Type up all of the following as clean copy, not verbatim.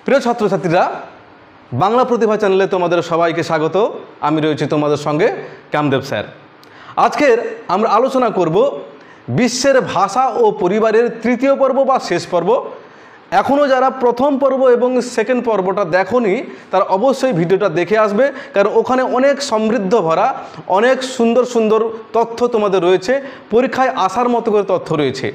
প্রিয় ছাত্রছাত্রীরা, বাংলা প্রতিভা চ্যানেলে তোমাদের সবাইকে স্বাগত। আমি রয়েছি তোমাদের সঙ্গে কামদেব স্যার। আজকের আমরা আলোচনা করব বিশ্বের ভাষা ও পরিবারের তৃতীয় পর্ব বা শেষ পর্ব। এখনও যারা প্রথম পর্ব এবং সেকেন্ড পর্বটা দেখোনি তারা অবশ্যই ভিডিওটা দেখে আসবে, কারণ ওখানে অনেক সমৃদ্ধ ভরা অনেক সুন্দর সুন্দর তথ্য তোমাদের রয়েছে, পরীক্ষায় আসার মতো করে তথ্য রয়েছে।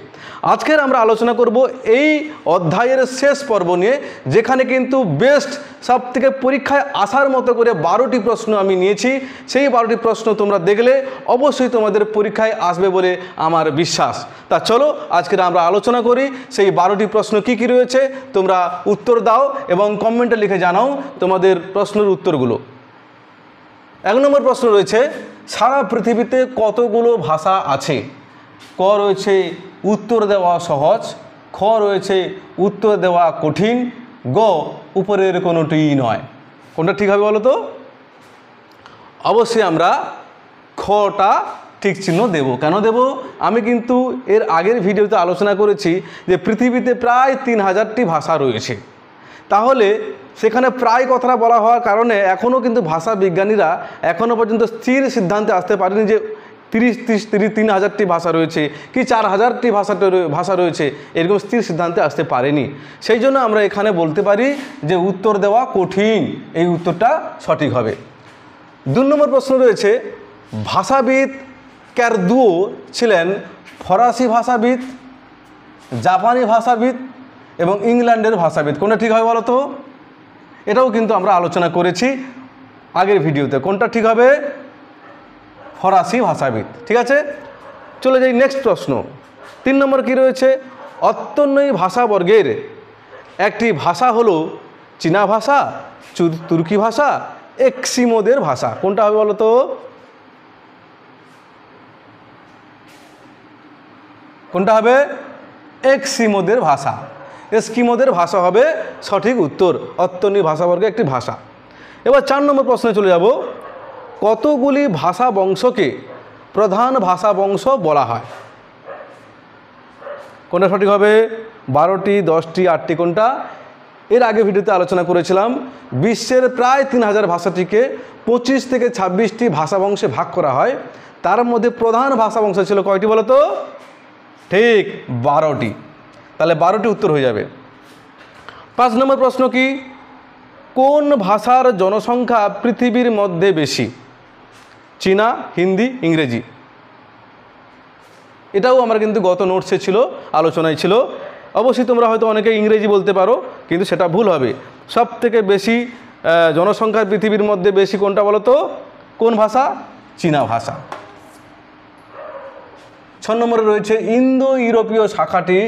আজকের আমরা আলোচনা করব এই অধ্যায়ের শেষ পর্ব নিয়ে, যেখানে কিন্তু বেস্ট সব থেকে পরীক্ষায় আসার মতো করে 12টি প্রশ্ন আমি নিয়েছি। সেই 12টি প্রশ্ন তোমরা দেখলে অবশ্যই তোমাদের পরীক্ষায় আসবে বলে আমার বিশ্বাস। তা চলো আজকের আমরা আলোচনা করি সেই 12টি প্রশ্ন কী কী রয়েছে। তোমরা উত্তর দাও এবং কমেন্টে লিখে জানাও তোমাদের প্রশ্নের উত্তরগুলো। 1 নম্বর প্রশ্ন রয়েছে, সারা পৃথিবীতে কতগুলো ভাষা আছে? ক রয়েছে উত্তর দেওয়া সহজ, খ রয়েছে উত্তর দেওয়া কঠিন, গ উপরের কোনোটিই নয়। কোনটা ঠিক হবে বলো তো? অবশ্যই আমরা খটা ঠিক চিহ্ন দেব। কেন দেব? আমি কিন্তু এর আগের ভিডিওতে আলোচনা করেছি যে পৃথিবীতে প্রায় 3000টি ভাষা রয়েছে। তাহলে সেখানে প্রায় কথাটা বলা হওয়ার কারণে এখনও কিন্তু ভাষা বিজ্ঞানীরা এখনও পর্যন্ত স্থির সিদ্ধান্তে আসতে পারেনি যে 3000টি ভাষা রয়েছে কি 4000টি ভাষা রয়েছে, এরকম স্থির সিদ্ধান্তে আসতে পারেনি। সেই জন্য আমরা এখানে বলতে পারি যে উত্তর দেওয়া কঠিন, এই উত্তরটা সঠিক হবে। 2 নম্বর প্রশ্ন রয়েছে, ভাষাবিদ ক্যারদুও ছিলেন ফরাসি ভাষাবিদ, জাপানি ভাষাবিদ এবং ইংল্যান্ডের ভাষাবিদ। কোনটা ঠিক হবে বলো তো? এটাও কিন্তু আমরা আলোচনা করেছি আগের ভিডিওতে। কোনটা ঠিক হবে? ফরাসি ভাষাবিদ। ঠিক আছে, চলে যাই নেক্সট প্রশ্ন। 3 নম্বর কি রয়েছে, অত্যন্বয়ী ভাষাবর্গের একটি ভাষা হলো চীনা ভাষা, তুর্কি ভাষা, এস্কিমোদের ভাষা। কোনটা হবে বলো তো? কোনটা হবে? এস্কিমোদের ভাষা। এস্কিমোদের ভাষা হবে সঠিক উত্তর, অত্যন্বয়ী ভাষাবর্গের একটি ভাষা। এবার 4 নম্বর প্রশ্নে চলে যাব, কতগুলি ভাষা বংশকে প্রধান ভাষা বংশ বলা হয়? কোনটা সঠিক হবে? 12টি, 10টি, 8টি? কোনটা? এর আগে ভিডিওতে আলোচনা করেছিলাম বিশ্বের প্রায় 3000 ভাষাটিকে 25 থেকে 26টি ভাষা বংশে ভাগ করা হয়। তার মধ্যে প্রধান ভাষা বংশ ছিল কয়টি বলো তো? ঠিক 12টি। তাহলে 12টি উত্তর হয়ে যাবে। 5 নম্বর প্রশ্ন কি, কোন ভাষার জনসংখ্যা পৃথিবীর মধ্যে বেশি? চীনা, হিন্দি, ইংরেজি? এটাও আমার কিন্তু গত নোটসে ছিল, আলোচনায় ছিল। অবশ্যই তোমরা হয়তো অনেকে ইংরেজি বলতে পারো, কিন্তু সেটা ভুল হবে। সব থেকে বেশি জনসংখ্যা পৃথিবীর মধ্যে বেশি কোনটা বলো তো? কোন ভাষা? চীনা ভাষা। 6 নম্বরে রয়েছে, ইন্দো ইউরোপীয় শাখাটি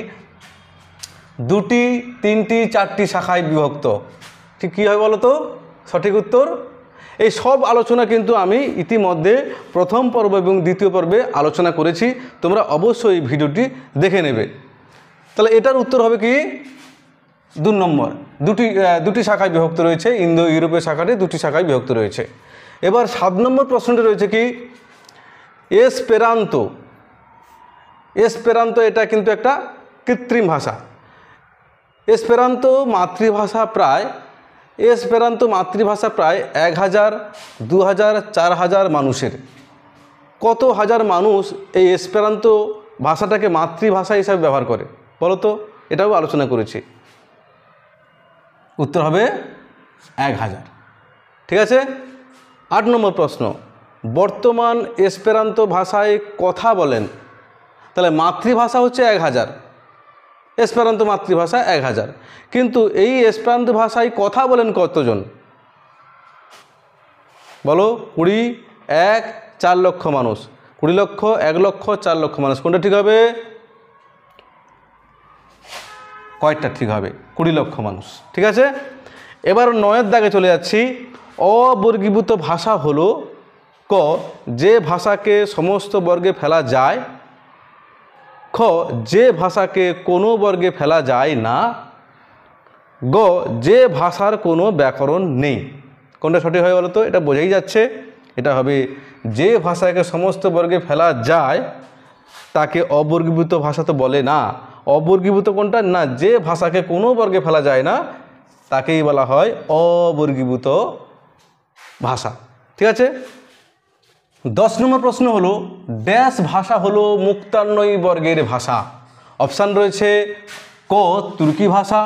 2টি, 3টি, 4টি শাখায় বিভক্ত। ঠিক কী হয় বলো তো? সঠিক উত্তর। এই সব আলোচনা কিন্তু আমি ইতিমধ্যে প্রথম পর্ব এবং দ্বিতীয় পর্বে আলোচনা করেছি, তোমরা অবশ্যই ভিডিওটি দেখে নেবে। তাহলে এটার উত্তর হবে কি? 2 নম্বর। 2টি শাখায় বিভক্ত রয়েছে, ইন্দো ইউরোপীয় শাখাটি 2টি শাখায় বিভক্ত রয়েছে। এবার 7 নম্বর প্রশ্নটি রয়েছে কি, এসপেরান্তো। এসপেরান্তো এটা কিন্তু একটা কৃত্রিম ভাষা। এসপেরান্তো মাতৃভাষা প্রায় 1000, 2000, 4000 মানুষের। কত হাজার মানুষ এই এসপেরান্তো ভাষাটাকে মাতৃভাষা হিসাবে ব্যবহার করে বলো তো? এটাও আলোচনা করেছি। উত্তর হবে 1000। ঠিক আছে। 8 নম্বর প্রশ্ন, বর্তমান এসপেরান্তো ভাষায় কথা বলেন। তাহলে মাতৃভাষা হচ্ছে 1000, এসপেরান্তো মাতৃভাষা 1000, কিন্তু এই এসপেরান্তো ভাষায় কথা বলেন কতজন বলো? 20, 1, 4 লক্ষ মানুষ। 20 লক্ষ, 1 লক্ষ, 4 লক্ষ মানুষ। কোনটা ঠিক হবে? কয়টা ঠিক হবে? 20 লক্ষ মানুষ। ঠিক আছে। এবার 9 দাগে চলে যাচ্ছি। অবর্গীভূত ভাষা হলো ক, যে ভাষাকে সমস্ত বর্গে ফেলা যায়, খ, যে ভাষাকে কোনো বর্গে ফেলা যায় না, গ, যে ভাষার কোনো ব্যাকরণ নেই। কোনটা সঠিক হয় বলো তো? এটা বোঝাই যাচ্ছে, এটা হবে যে ভাষাকে সমস্ত বর্গে ফেলা যায় তাকে অবর্গীভূত ভাষা তো বলে না। অবর্গীভূত কোনটা? না, যে ভাষাকে কোনো বর্গে ফেলা যায় না তাকেই বলা হয় অবর্গীভূত ভাষা। ঠিক আছে। 10 নম্বর প্রশ্ন হলো ড্যাশ ভাষা হলো মুক্তান্বয়ী বর্গের ভাষা। অপশান রয়েছে ক তুর্কি ভাষা,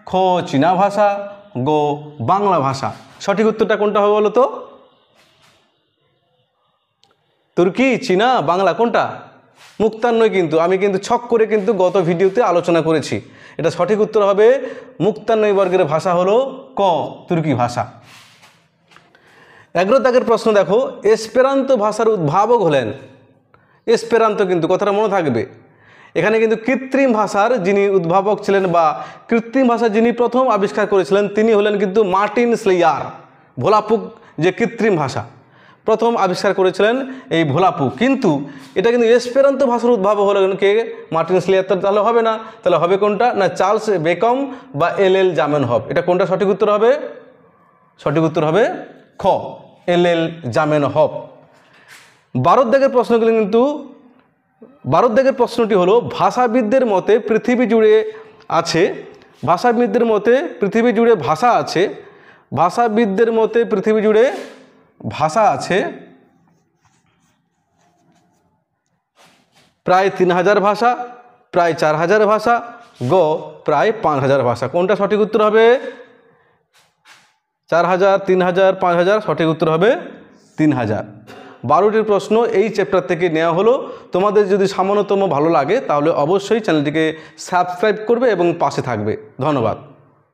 খ চীনা ভাষা, গ বাংলা ভাষা। সঠিক উত্তরটা কোনটা হবে বলো তো? তুর্কি, চীনা, বাংলা কোনটা? মুক্তান্বয়। কিন্তু আমি কিন্তু ছক করে কিন্তু গত ভিডিওতে আলোচনা করেছি। এটা সঠিক উত্তর হবে মুক্তান্বয়ী বর্গের ভাষা হলো ক তুর্কি ভাষা। 11 দাগের প্রশ্ন দেখো, এসপেরান্তো ভাষার উদ্ভাবক হলেন। এসপেরান্তো কিন্তু কথাটা মনে থাকবে, এখানে কিন্তু কৃত্রিম ভাষার যিনি উদ্ভাবক ছিলেন বা কৃত্রিম ভাষা যিনি প্রথম আবিষ্কার করেছিলেন তিনি হলেন কিন্তু মার্টিন স্লেয়ার। ভোলাপুক যে কৃত্রিম ভাষা প্রথম আবিষ্কার করেছিলেন এই ভোলাপুক। কিন্তু এটা কিন্তু এসপেরান্তো ভাষার উদ্ভাবক হলেন কে? Martin Slayer. তাহলে হবে না, তাহলে হবে কোনটা? না চার্লস বেকম বা এল জামেনহফ। এটা কোনটা সঠিক উত্তর হবে? সঠিক উত্তর হবে খ এল জামেনহফ। 12 দাগের প্রশ্নগুলি কিন্তু 12 দাগের প্রশ্নটি হলো ভাষাবিদদের মতে পৃথিবী জুড়ে আছে, ভাষাবিদদের মতে পৃথিবী জুড়ে ভাষা আছে, ভাষাবিদদের মতে পৃথিবী জুড়ে ভাষা আছে প্রায় 3000 ভাষা, প্রায় 4000 ভাষা, গ প্রায় 5000 ভাষা। কোনটা সঠিক উত্তর হবে? 4000, 3000, 5000। সঠিক উত্তর হবে 3000। 12টির প্রশ্ন এই চ্যাপ্টার থেকে নেওয়া হলো। তোমাদের যদি সামান্যতম ভালো লাগে তাহলে অবশ্যই চ্যানেলটিকে সাবস্ক্রাইব করবে এবং পাশে থাকবে। ধন্যবাদ।